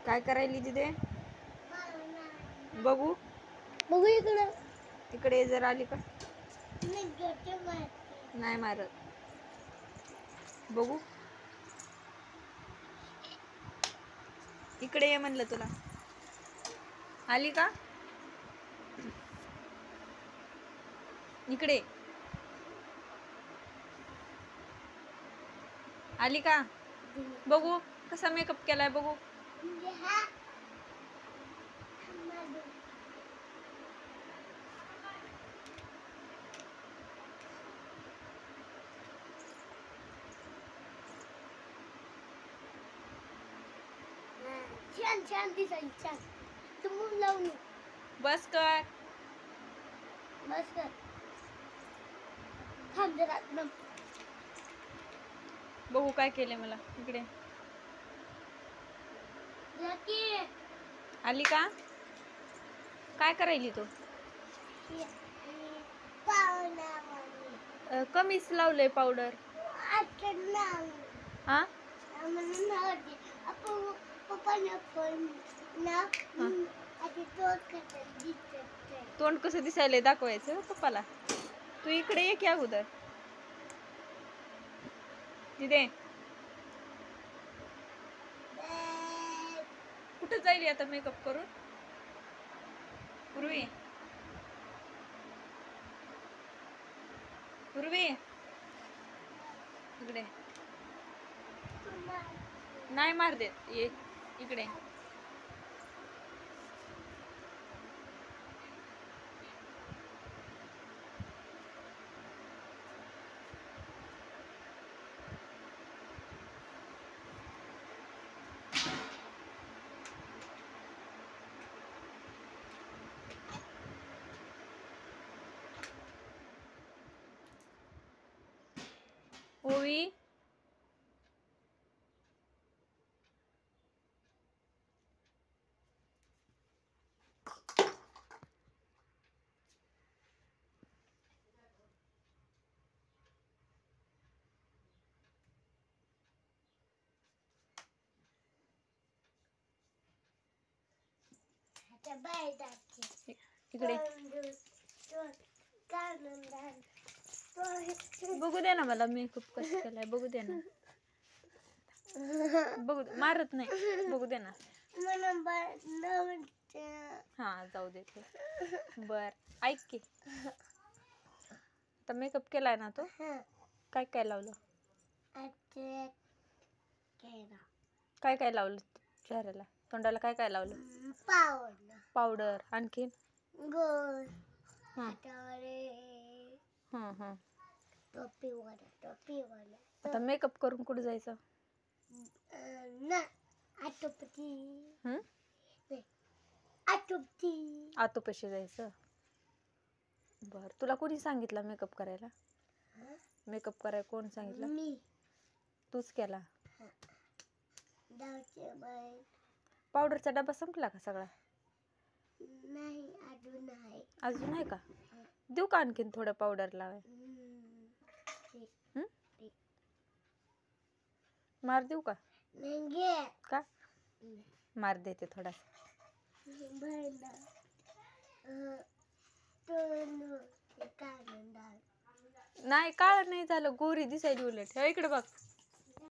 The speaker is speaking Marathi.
काय करायली तिथे? बघू बघू इकडं. तिकडे जर आली का? नाही मारत. बघू इकडे ये म्हणलं तुला. आली का? इकडे आली का? बघू कसा मेकअप केलाय बघू. छान छान दिसायली छान. तू मून लावून बस कर. बस कर. थांब जरा. बघू काय केले मला. इकडे आली का? काय करायली तू? कमीच लावलंय पावडर. हा तोंड कसं दिसायलंय दाखवायचं पप्पाला. तू इकडे ये की अगोदर. तिथे कुठं जाईल आता मेकअप करून? पूर्वी पूर्वी इकडे नाही मार देत. ये इकडे. ओवी इकडे बघू दे ना मला मेकअप कसं केलाय. बघू दे ना. बघू दे. मारत नाही. बघू दे ना. हा जाऊ दे. बर ऐक की. आता मेकअप केलाय ना तो. काय काय लावलं? काय काय लावलं चेहऱ्याला तोंडाला? काय काय लावलं? पावडर. आणखीन आता मेकअप करून कुठे जायचं? आतोपाशी जायचं. बर तुला कोणी सांगितलं मेकअप करायला? मेकअप करायला कोण सांगितलं? तूच केला. पावडरचा डबा संपला का सगळा? नाही अजून आहे का? देऊ का आणखीन थोडं पावडर लावाय? मार देऊ का? का मार देते थोडासा. नाही काळ नाही झालं. गोरी दिसायली उलट. इकडे बघ.